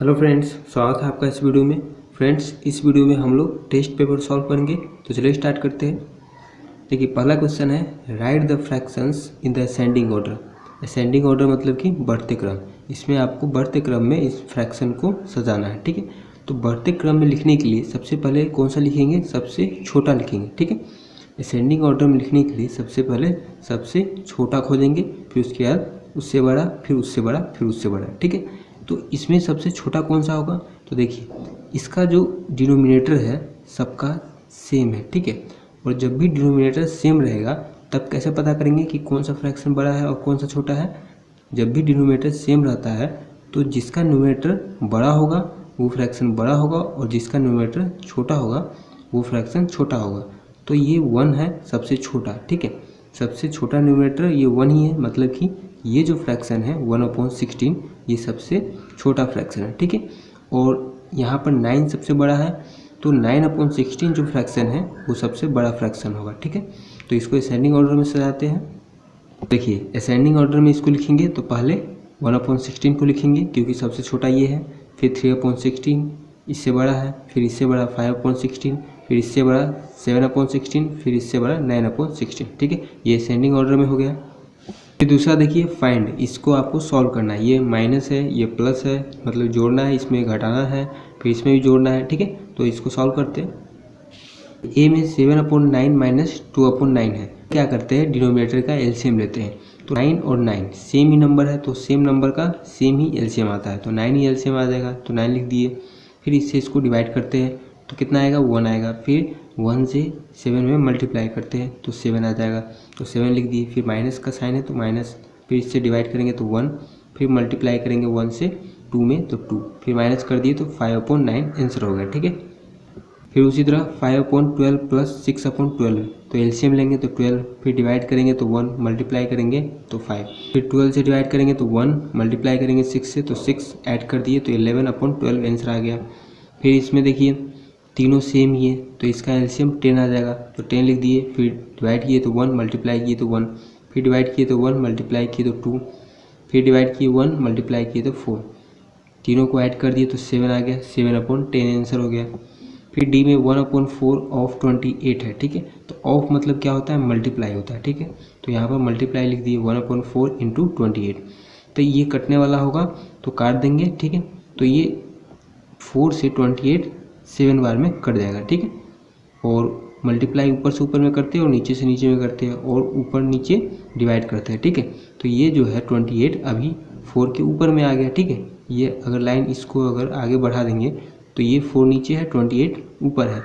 Hello friends, स्वागत है आपका इस वीडियो में। फ्रेंड्स, इस वीडियो में हम लोग टेस्ट पेपर सॉल्व करेंगे। तो चलिए स्टार्ट करते हैं। देखिए, पहला क्वेश्चन है, right the fractions in the ascending order. Ascending order मतलब कि बढ़ते क्रम। इसमें आपको बढ़ते क्रम में इस फ्रैक्शन को सजाना है, ठीक है। तो बढ़ते क्रम में लिखने के लिए सबसे पहले कौन सा लिखेंगे? सबसे छोटा लिखेंगे, ठीक है। असेंडिंग ऑर्डर में लिखने के लिए सबसे पहले सबसे छोटा खोजेंगे, फिर उसके बाद उससे बड़ा, फिर उससे बड़ा, फिर उससे बड़ा, ठीक है। तो इसमें सबसे छोटा कौन सा होगा? तो देखिए, इसका जो डिनोमिनेटर है सबका सेम है, ठीक है। और जब भी डिनोमिनेटर सेम रहेगा तब कैसे पता करेंगे कि कौन सा फ्रैक्शन बड़ा है और कौन सा छोटा है? जब भी डिनोमिनेटर सेम रहता है तो जिसका न्यूमरेटर बड़ा होगा वो फ्रैक्शन बड़ा होगा, और जिसका न्यूमरेटर छोटा होगा वो फ्रैक्शन छोटा होगा। तो ये 1 है सबसे छोटा, ठीक है। सबसे छोटा न्यूमरेटर ये 1 ही है, मतलब कि ये जो फ्रैक्शन है 1/16 ये सबसे छोटा फ्रैक्शन है, ठीक है। और यहाँ पर 9 सबसे बड़ा है, तो 9/16 जो फ्रैक्शन है वो सबसे बड़ा फ्रैक्शन होगा, ठीक है। तो इसको असेंडिंग ऑर्डर में सजाते हैं। देखिए, असेंडिंग ऑर्डर में इसको लिखेंगे तो पहले 1/16 को लिखेंगे क्योंकि सबसे छोटा ये है, फिर 3/16 इससे बड़ा है, फिर इससे बड़ा 5/16, फिर इससे बड़ा 7/16, फिर इससे बड़ा 9/16, ठीक है। ये असेंडिंग ऑर्डर में हो गया। फिर दूसरा देखिए, फाइंड, इसको आपको सॉल्व करना है। ये माइनस है, ये प्लस है, मतलब जोड़ना है, इसमें घटाना है, फिर इसमें भी जोड़ना है, ठीक है। तो इसको सॉल्व करते हैं। ए में 7/9 माइनस 2/9 है। क्या करते हैं, डिनोमिनेटर का एलसीएम लेते हैं। तो 9 और 9 सेम ही नंबर है, तो सेम नंबर का सेम ही एलसीएम आता है, तो 9 ही एलसीएम आ जाएगा, तो 9 लिख दिए। फिर इससे इसको डिवाइड करते हैं तो कितना आएगा? 1 आएगा। फिर 1 से 7 में मल्टीप्लाई करते हैं तो 7 आ जाएगा, तो 7 लिख दिए। फिर माइनस का साइन है तो माइनस, फिर इससे डिवाइड करेंगे तो 1, फिर मल्टीप्लाई करेंगे 1 से 2 में तो 2, फिर माइनस कर दिए तो 5/9 आंसर हो गया, ठीक है। फिर उसी तरह 5/12 प्लस 6/12, तो एलसीएम लेंगे तो 12, फिर डिवाइड करेंगे तो 1, मल्टीप्लाई करेंगे तो 5, फिर 12 से डिवाइड करेंगे तो 1, मल्टीप्लाई करेंगे 6 से तो 6, ऐड कर दिए तो 11/12 आंसर आ गया। फिर इसमें देखिए तीनों सेम ही है, तो इसका एलसीएम 10 आ जाएगा, तो 10 लिख दिए। फिर डिवाइड किए तो 1, मल्टीप्लाई किए तो 1, फिर डिवाइड किए तो 1, मल्टीप्लाई किए तो 2, फिर डिवाइड किए 1, मल्टीप्लाई किए तो 4, तीनों को ऐड कर दिए तो 7 आ गया, 7/10 आंसर हो गया। फिर डी में 1/4 ऑफ 28 है, ठीक है। तो ऑफ मतलब क्या होता है? मल्टीप्लाई होता है, ठीक है। तो यहाँ पर मल्टीप्लाई लिख दिए 1/4 इंटू 28। तो ये कटने वाला होगा तो काट देंगे, ठीक है। तो ये 4 से 28 7 बार में कट जाएगा, ठीक है। और मल्टीप्लाई ऊपर से ऊपर में करते हैं और नीचे से नीचे में करते हैं और ऊपर नीचे डिवाइड करते हैं, ठीक है। तो ये जो है 28 अभी 4 के ऊपर में आ गया, ठीक है। ये अगर लाइन इसको अगर आगे बढ़ा देंगे तो ये 4 नीचे है, 28 ऊपर है,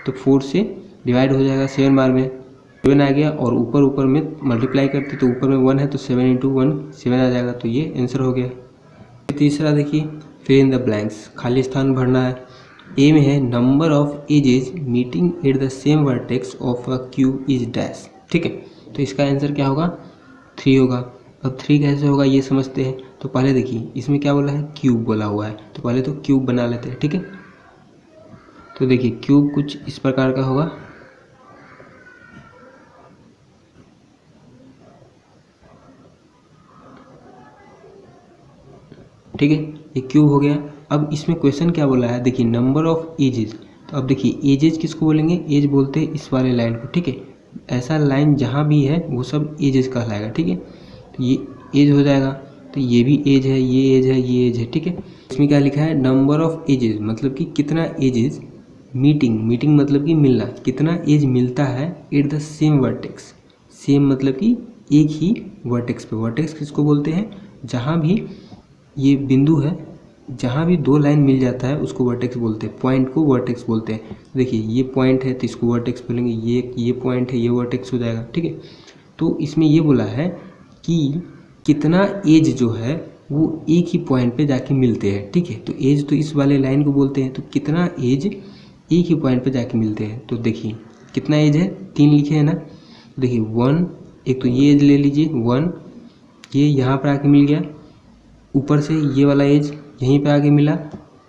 तो 4 से डिवाइड हो जाएगा 7 बार में, 7 आ गया। और ऊपर ऊपर में मल्टीप्लाई करते तो ऊपर में 1 है तो 7 × 1 7 आ जाएगा, तो ये आंसर हो गया। तीसरा देखिए, फिल इन द ब्लैंक्स, खाली स्थान भरना है। ए में है number of edges meeting at the same vertex of a cube is dash, ठीक है। तो इसका आंसर क्या होगा? 3 होगा। अब 3 कैसे होगा ये समझते हैं। तो पहले देखिए, इसमें क्या बोला है? क्यूब बोला हुआ है, तो पहले तो क्यूब बना लेते हैं, ठीक है। तो देखिए, क्यूब कुछ इस प्रकार का होगा, ठीक है। ये क्यूब हो गया। अब इसमें क्वेश्चन क्या बोला है? देखिए, नंबर ऑफ एजेस। तो अब देखिए, एजेस किसको बोलेंगे? एज बोलते हैं इस वाले लाइन को, ठीक है। ऐसा लाइन जहाँ भी है वो सब एजेस कहलाएगा, ठीक है। तो ये एज हो जाएगा, तो ये भी एज है, ये एज है, ये एज है, ठीक है। इसमें क्या लिखा है? नंबर ऑफ एजेस मतलब कि कितना एजेस मीटिंग, मीटिंग मतलब कि मिलना, कितना एज मिलता है eight the same vertex. Same मतलब कि एक ही वर्टेक्स पे। वर्टेक्स किसको बोलते हैं? जहाँ भी ये बिंदु है, जहाँ भी 2 लाइन मिल जाता है उसको वर्टेक्स बोलते हैं, पॉइंट को वर्टेक्स बोलते हैं। देखिए, ये पॉइंट है तो इसको वर्टेक्स बोलेंगे, ये पॉइंट है, ये वर्टेक्स हो जाएगा, ठीक है। तो इसमें ये बोला है कि कितना एज जो है वो एक ही पॉइंट पे जाके मिलते हैं, ठीक है। तो एज तो इस वाले लाइन को बोलते हैं, तो कितना एज एक ही पॉइंट पे जाके मिलते हैं। तो देखिए, कितना एज है? 3 लिखे हैं ना। देखिए 1, एक तो ये एज ले लीजिए 1, ये यहाँ पर आके मिल गया, ऊपर से ये वाला एज यहीं पे आके मिला,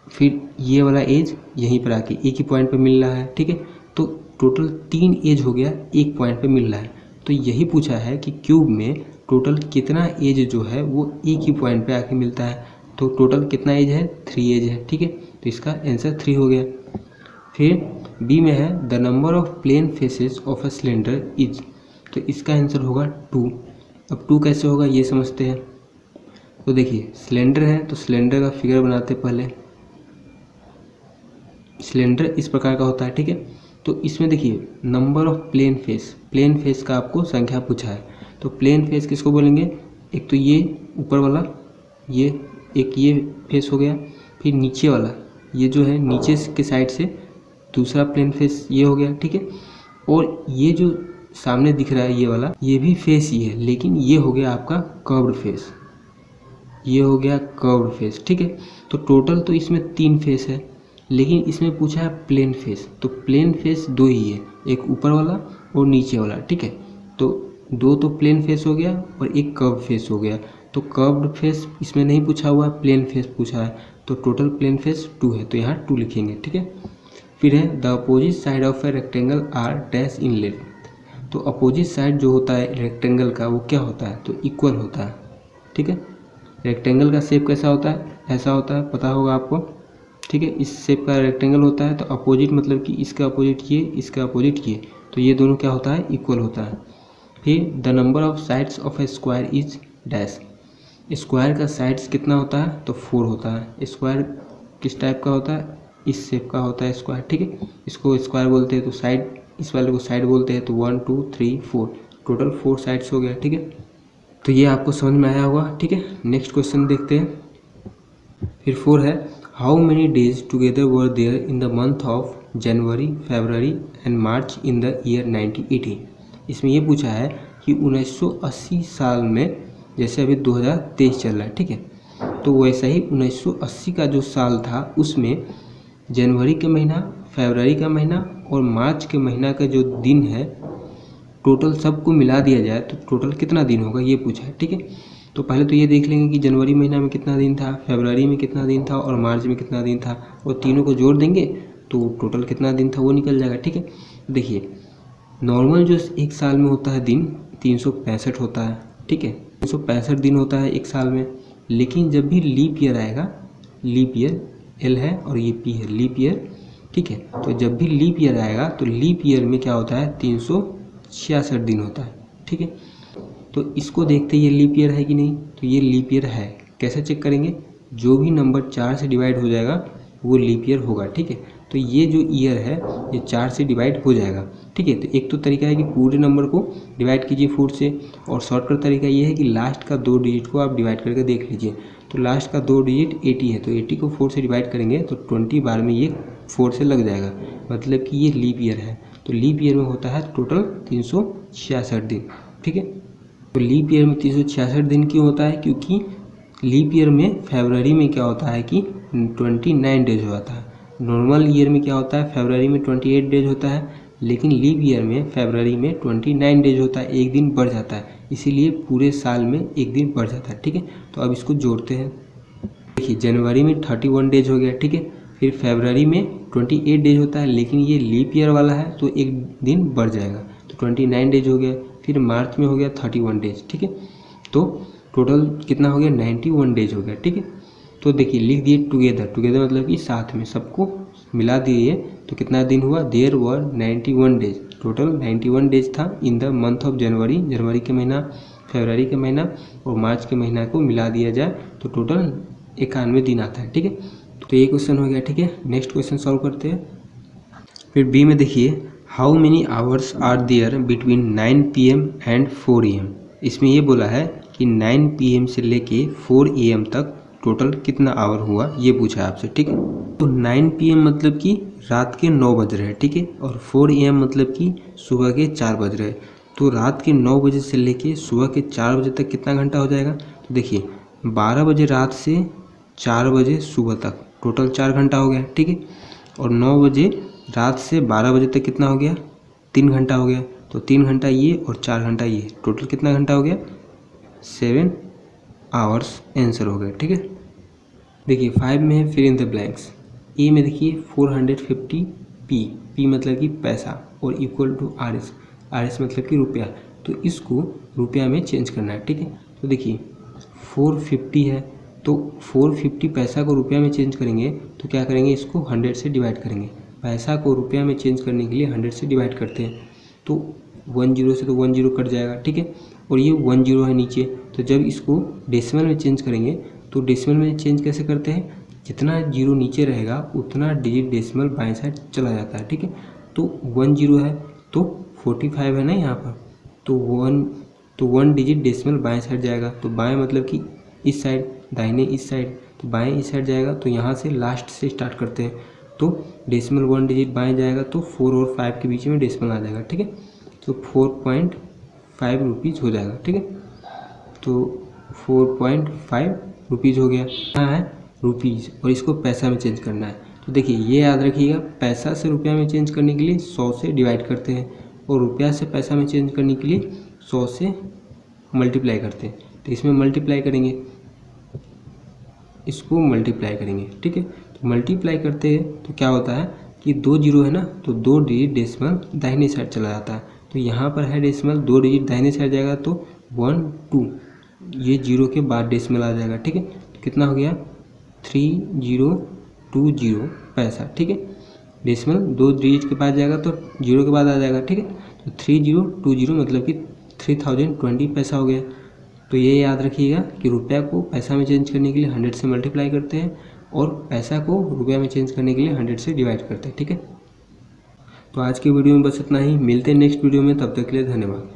फिर ये वाला एज यहीं पर आके एक ही पॉइंट पे मिल रहा है, ठीक है। तो टोटल 3 एज हो गया, एक पॉइंट पे मिल रहा है। तो यही पूछा है कि क्यूब में टोटल कितना एज जो है वो एक ही पॉइंट पे आके मिलता है। तो टोटल कितना एज है, 3 एज है, ठीक है। तो इसका आंसर 3 हो गया। फिर बी में है the number of plane faces of a cylinder is, तो इसका आंसर होगा 2। अब 2 कैसे होगा ये समझते हैं। तो देखिए सिलेंडर है तो सिलेंडर का फिगर बनाते पहले। सिलेंडर इस प्रकार का होता है, ठीक है। तो इसमें देखिए number of plane face, plane face का आपको संख्या पूछा है। तो प्लेन फेस किसको बोलेंगे, एक तो ये ऊपर वाला, ये एक ये फेस हो गया, फिर नीचे वाला ये जो है नीचे के साइड से दूसरा प्लेन फेस ये हो गया, ठीक है। और ये जो सामने दिख रहा है ये वाला, ये भी फेस ही है, लेकिन ये हो गया आपका कर्व्ड फेस, ये हो गया कर्व्ड फेस, ठीक है। तो टोटल तो इसमें 3 फेस है, लेकिन इसमें पूछा है प्लेन फेस, तो प्लेन फेस 2 ही है, एक ऊपर वाला और नीचे वाला, ठीक है। तो 2 तो प्लेन फेस हो गया और एक कर्व फेस हो गया। तो कर्व्ड फेस इसमें नहीं पूछा हुआ है, प्लेन फेस पूछा है, तो टोटल प्लेन फेस 2 है, तो यहाँ 2 लिखेंगे, ठीक है। फिर है the opposite side of a rectangle are dash in length, तो अपोजिट साइड जो होता है रेक्टेंगल का वो क्या होता है, तो इक्वल होता है, ठीक है। रेक्टेंगल का शेप कैसा होता है, ऐसा होता है, पता होगा आपको, ठीक है। इस शेप का रेक्टेंगल होता है, तो अपोजिट मतलब कि इसका अपोजिट ये, इसका अपोजिट ये, तो ये दोनों क्या होता है, इक्वल होता है। फिर the number of sides of A square is dash, square का साइड्स कितना होता है, तो 4 होता है। स्क्वायर किस टाइप का होता है, इस शेप का होता है स्क्वायर, ठीक है। इसको स्क्वायर बोलते हैं, तो साइड, इस वाले को साइड बोलते हैं, तो 1 2 3 4, टोटल 4 साइड्स हो गया, ठीक है। तो ये आपको समझ में आया होगा, ठीक है। नेक्स्ट क्वेश्चन देखते हैं। फिर 4 है how many days together were there in the month of January, February and March in the year 1980। इसमें ये पूछा है कि 1980 साल में, जैसे अभी 2023 चल रहा है, ठीक है, तो वैसा ही 1980 का जो साल था उसमें जनवरी के महीना, फरवरी का महीना और मार्च के महीना का जो दिन है, टोटल सबको मिला दिया जाए तो टोटल कितना दिन होगा ये पूछा है, ठीक है। तो पहले तो ये देख लेंगे कि जनवरी महीना में कितना दिन था, फरवरी में कितना दिन था और मार्च में कितना दिन था, और तीनों को जोड़ देंगे तो टोटल कितना दिन था वो निकल जाएगा, ठीक है। देखिए नॉर्मल जो एक साल में होता है दिन 365 होता है, ठीक है, 365 दिन होता है एक साल में। लेकिन जब भी लीप ईयर आएगा, लीप ईयर एल है और ये पी है, लीप ईयर, ठीक है, तो जब भी लीप ईयर आएगा तो लीप ईयर में क्या होता है, 366 दिन होता है, ठीक है। तो इसको देखते ये लीप ईयर है कि नहीं, तो ये लीप ईयर है। कैसे चेक करेंगे, जो भी नंबर 4 से डिवाइड हो जाएगा वो लीप ईयर होगा, ठीक है। तो ये जो ईयर है ये 4 से डिवाइड हो जाएगा, ठीक है। तो एक तो तरीका है कि पूरे नंबर को डिवाइड कीजिए 4 से, और शॉर्टकट तरीका ये है कि लास्ट का 2 डिजिट को आप डिवाइड करके देख लीजिए। तो लास्ट का 2 डिजिट 80 है, तो 80 को 4 से डिवाइड करेंगे तो 20 बार में ये 4 से लग जाएगा, मतलब कि ये लीप ईयर है। तो लीप ईयर में होता है टोटल 366 दिन, ठीक है। तो लीप ईयर में 366 दिन क्यों होता है, क्योंकि लीप ईयर में फरवरी में क्या होता है कि 29 डेज होता है। नॉर्मल ईयर में क्या होता है, फरवरी में 28 डेज होता है, लेकिन लीप ईयर में फरवरी में 29 डेज होता है, एक दिन बढ़ जाता है, इसीलिए पूरे साल में एक दिन बढ़ जाता है, ठीक है। तो अब इसको जोड़ते हैं। देखिए जनवरी में 31 डेज हो गया, ठीक है। फिर फरवरी में 28 डेज होता है, लेकिन ये लीप ईयर वाला है तो एक दिन बढ़ जाएगा, तो 29 डेज हो गया। फिर मार्च में हो गया 31 डेज, ठीक है। तो टोटल कितना हो गया, 91 डेज हो गया, ठीक है। तो देखिए लिख दिए टुगेदर, टुगेदर मतलब कि साथ में, सबको मिला दिए तो कितना दिन हुआ, there were 91 days, total 91 days था in the month of January, जनवरी के महीना, फरवरी के महीना और मार्च के महीना को मिला दिया जाए तो टोटल 91 दिन आता है, ठीक है। तो ये क्वेश्चन हो गया, ठीक है। नेक्स्ट क्वेश्चन सॉल्व करते हैं। फिर बी में देखिए how many hours are there between 9 PM and 4 AM। इसमें ये बोला है कि 9 PM से लेके 4 AM तक टोटल कितना आवर हुआ ये पूछा है आपसे, ठीक है। तो 9 PM मतलब कि रात के 9 बज रहे हैं, ठीक है, और 4 AM मतलब कि सुबह के 4 बज रहे हैं। तो रात के 9 बजे से लेके सुबह के 4 बजे तक कितना घंटा हो जाएगा, तो देखिए 12 बजे रात से 4 बजे सुबह तक टोटल 4 घंटा हो गया, ठीक है। और 9 बजे रात से 12 बजे तक कितना हो गया, 3 घंटा हो गया। तो 3 घंटा ये और 4 घंटा ये, टोटल कितना घंटा हो गया, 7 आवर्स आंसर हो गया, ठीक है। देखिए 5 में है फिर इन द ब्लैंक्स। ए में देखिए 450 पी मतलब कि पैसा और इक्वल टू RS मतलब कि रुपया, तो इसको रुपया में चेंज करना है, ठीक है। तो देखिए 450 है तो 450 पैसा को रुपया में चेंज करेंगे तो क्या करेंगे, इसको 100 से डिवाइड करेंगे। पैसा को रुपया में चेंज करने के लिए 100 से डिवाइड करते हैं, तो 10 से तो 10 कट जाएगा, ठीक है। और ये 10 है नीचे, तो जब इसको डेसिमल में चेंज करेंगे तो डेसिमल में चेंज कैसे करते हैं, जितना जीरो नीचे रहेगा उतना डिजिट डेसिमल बाएं साइड चला जाता है, ठीक है। तो 10 है तो 45 है ना यहाँ पर, तो 1 डिजिट डेसिमल बाएं साइड जाएगा। तो बाएं मतलब कि इस साइड, दाहिने इस साइड, तो बाएं इस साइड जाएगा। तो यहाँ से लास्ट से स्टार्ट करते हैं, तो डेसिमल 1 डिजिट बाएं जाएगा तो 4 और 5 के बीच में डेसिमल आ जाएगा, ठीक है। तो 4.5 रुपीज़ हो जाएगा, ठीक है। तो 4.5 रुपीज़ हो गया। यहाँ है रुपीज़ और इसको पैसा में चेंज करना है। तो देखिए ये याद रखिएगा, पैसा से रुपया में चेंज करने के लिए 100 से डिवाइड करते हैं और रुपया से पैसा में चेंज करने के लिए 100 से मल्टीप्लाई करते हैं। तो इसमें मल्टीप्लाई करेंगे, इसको मल्टीप्लाई करेंगे, ठीक है। तो मल्टीप्लाई करते हैं तो क्या होता है कि 2 जीरो है ना, तो 2 डिजिट डेसिमल दाहिने साइड चला जाता है। तो यहाँ पर है डेसिमल, 2 डिजिट दाहिने साइड जाएगा तो 1 2, ये जीरो के बाद डेसिमल आ जाएगा, ठीक है। तो कितना हो गया 3020 पैसा, ठीक है। डेसिमल 2 डिजिट के बाद जाएगा तो जीरो के बाद आ जाएगा, ठीक है। तो 3020 मतलब कि 3020 पैसा हो गया। तो ये याद रखिएगा कि रुपया को पैसा में चेंज करने के लिए 100 से मल्टीप्लाई करते हैं और पैसा को रुपया में चेंज करने के लिए 100 से डिवाइड करते हैं, ठीक है। तो आज की वीडियो में बस इतना ही, मिलते हैं नेक्स्ट वीडियो में, तब तक के लिए धन्यवाद।